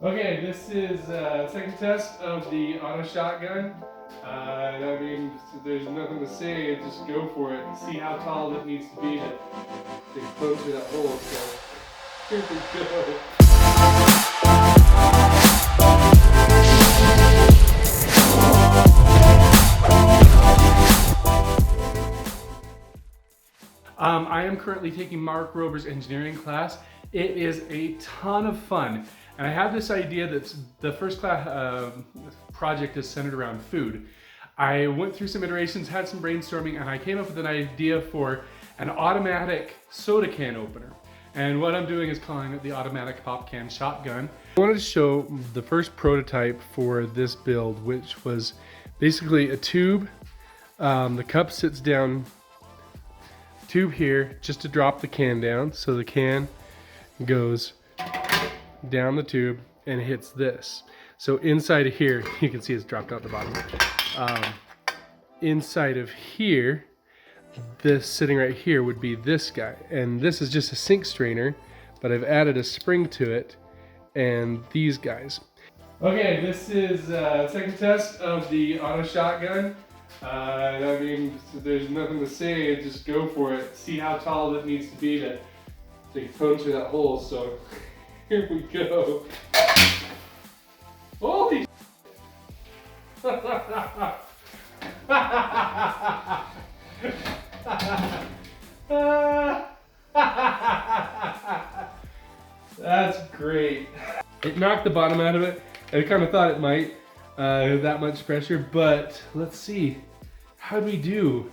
Okay, this is second test of the auto shotgun. I mean, there's nothing to say, just go for it. See how tall it needs to be to poke through that hole. So here we go. I am currently taking Mark Rober's engineering class. It is a ton of fun. And I have this idea that the first class project is centered around food. I went through some iterations, had some brainstorming, and I came up with an idea for an automatic soda can opener. And what I'm doing is calling it the automatic pop can shotgun. I wanted to show the first prototype for this build, which was basically a tube. The cup sits down, tube here, just to drop the can down. So the can goes down the tube and hits this. So inside of here, you can see it's dropped out the bottom. Inside of here, this sitting right here would be this guy. And this is just a sink strainer, but I've added a spring to it and these guys. Okay, this is second test of the auto shotgun. I mean, there's nothing to say, just go for it. See how tall it needs to be to poke through that hole. So here we go. Holy That's great. It knocked the bottom out of it. I kind of thought it might, that much pressure, but let's see. How'd we do?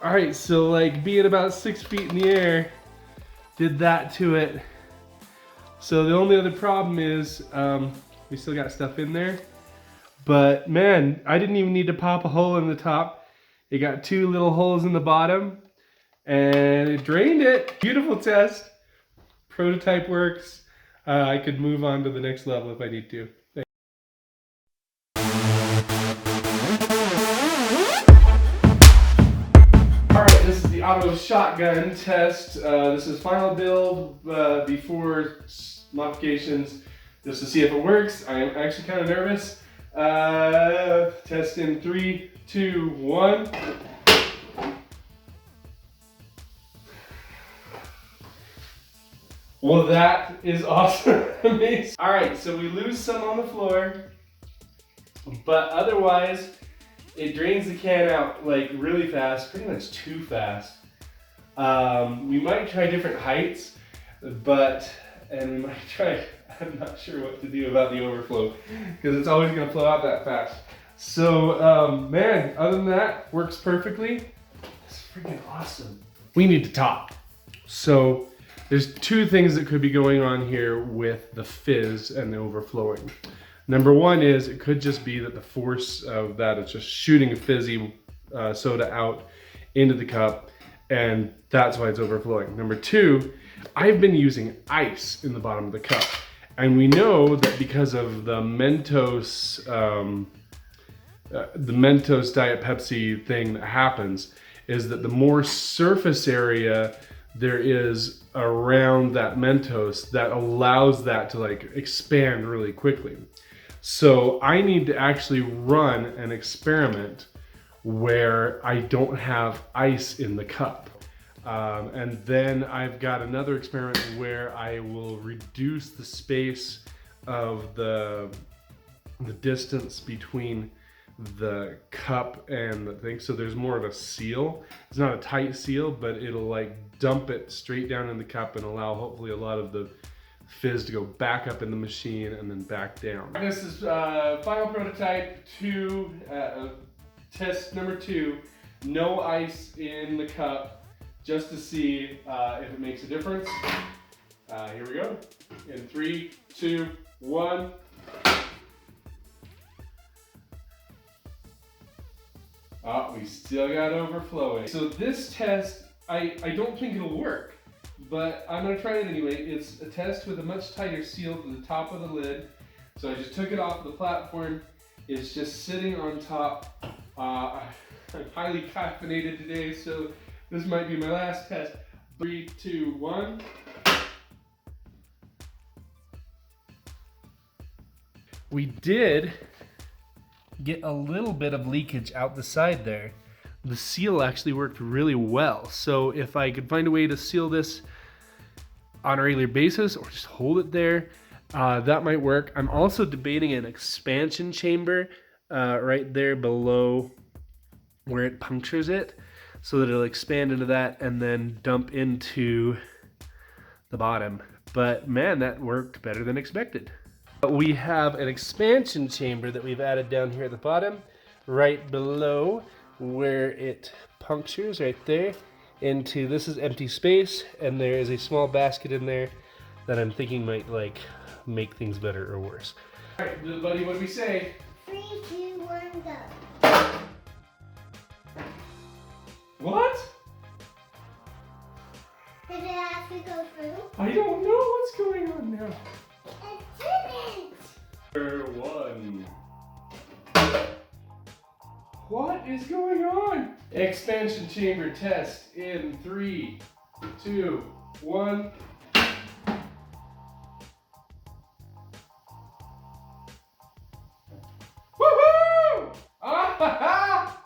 All right, so like being about 6 feet in the air, did that to it. So the only other problem is we still got stuff in there, but man, I didn't even need to pop a hole in the top. It got 2 little holes in the bottom and it drained it. Beautiful test. Prototype works. I could move on to the next level if I need to. Alright, this is the auto shotgun test. This is final build before modifications, just to see if it works. I am actually kind of nervous. Test in 3, 2, 1. Well, that is awesome. Amazing. All right, so we lose some on the floor, but otherwise it drains the can out like really fast, pretty much too fast. We might try different heights, and we might try, I'm not sure what to do about the overflow because it's always gonna flow out that fast. So, man, other than that, works perfectly. It's freaking awesome. We need to talk. So, there's 2 things that could be going on here with the fizz and the overflowing. Number 1 is it could just be that the force of that is just shooting a fizzy soda out into the cup, and that's why it's overflowing. Number 2, I've been using ice in the bottom of the cup, and we know that because of the Mentos Diet Pepsi thing that happens is that the more surface area there is around that Mentos that allows that to like expand really quickly. So I need to actually run an experiment where I don't have ice in the cup. And then I've got another experiment where I will reduce the space of the distance between the cup and the thing, so there's more of a seal. It's not a tight seal, but it'll like dump it straight down in the cup and allow hopefully a lot of the fizz to go back up in the machine and then back down. This is final prototype 2, test number 2. No ice in the cup, just to see if it makes a difference. Here we go. In 3, 2, 1. Oh, we still got overflowing. So this test, I don't think it'll work, but I'm gonna try it anyway. It's a test with a much tighter seal to the top of the lid. So I just took it off the platform. It's just sitting on top. I'm highly caffeinated today, so this might be my last test. 3, 2, 1. We did get a little bit of leakage out the side there. The seal actually worked really well. So if I could find a way to seal this on a regular basis or just hold it there, that might work. I'm also debating an expansion chamber right there below where it punctures it, so that it'll expand into that and then dump into the bottom. But man, that worked better than expected. We have an expansion chamber that we've added down here at the bottom, right below where it punctures right there into, this is empty space, and there is a small basket in there that I'm thinking might like make things better or worse. All right, little buddy, what do we say? 3, 2, 1, go. What? Did it have to go through? I don't know what's going on now. It didn't. Number 1. What is going on? Expansion chamber test in 3, 2, 1. Woohoo! Ah ha ha!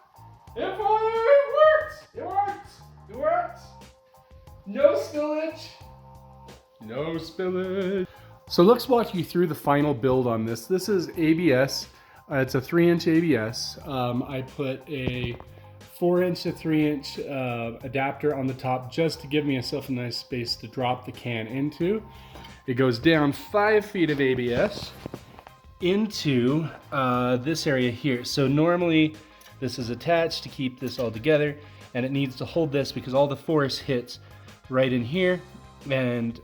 It worked! It worked! It worked! No spillage! No spillage! So let's walk you through the final build on this. This is ABS. It's a 3-inch ABS. I put a 4-inch to 3-inch adapter on the top just to give myself a nice space to drop the can into. It goes down 5 feet of ABS into this area here. So normally this is attached to keep this all together, and it needs to hold this because all the force hits right in here, and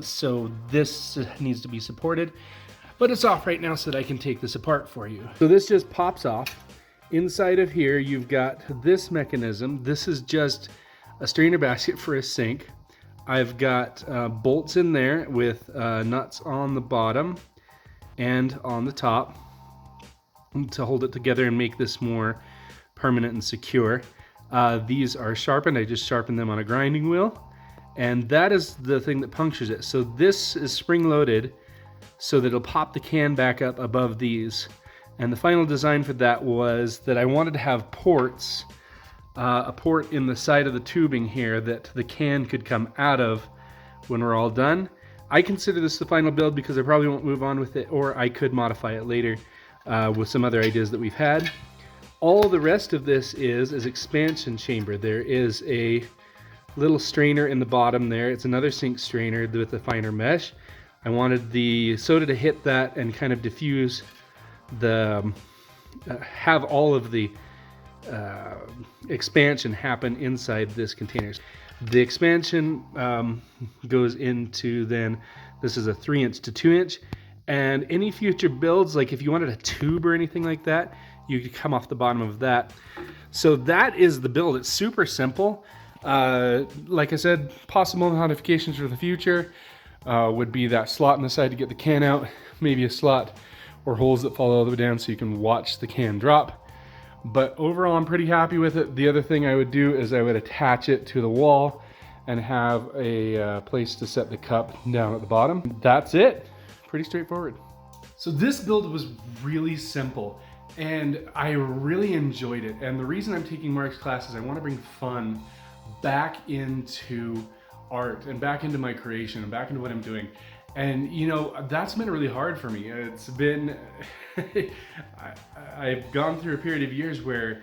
so this needs to be supported. But it's off right now so that I can take this apart for you. So this just pops off. Inside of here, you've got this mechanism. This is just a strainer basket for a sink. I've got bolts in there with nuts on the bottom and on the top to hold it together and make this more permanent and secure. These are sharpened. I just sharpened them on a grinding wheel. And that is the thing that punctures it. So this is spring-loaded so that it'll pop the can back up above these. And the final design for that was that I wanted to have ports, a port in the side of the tubing here that the can could come out of when we're all done. I consider this the final build because I probably won't move on with it, or I could modify it later with some other ideas that we've had. All the rest of this is expansion chamber. There is a little strainer in the bottom there. It's another sink strainer with a finer mesh. I wanted the soda to hit that and kind of diffuse the, have all of the expansion happen inside this container. The expansion goes into then, this is a 3-inch to 2-inch, and any future builds, like if you wanted a tube or anything like that, you could come off the bottom of that. So that is the build. It's super simple. Like I said, possible modifications for the future would be that slot in the side to get the can out, maybe a slot or holes that fall all the way down so you can watch the can drop. But overall, I'm pretty happy with it. The other thing I would do is I would attach it to the wall and have a place to set the cup down at the bottom. That's it. Pretty straightforward. So this build was really simple and I really enjoyed it. And the reason I'm taking Mark's class is I want to bring fun back into art and back into my creation and back into what I'm doing. And you know, that's been really hard for me. It's been, I've gone through a period of years where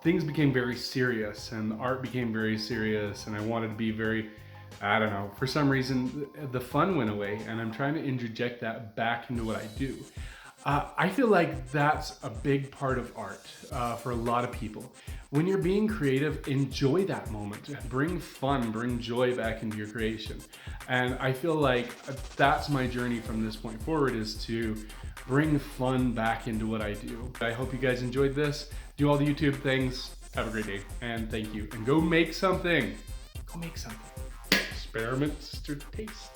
things became very serious and art became very serious, and I wanted to be very, I don't know, for some reason the fun went away, and I'm trying to interject that back into what I do. I feel like that's a big part of art for a lot of people. When you're being creative, enjoy that moment. Bring fun, bring joy back into your creation. And I feel like that's my journey from this point forward, is to bring fun back into what I do. I hope you guys enjoyed this. Do all the YouTube things. Have a great day, and thank you. And go make something. Go make something. Experiments to taste.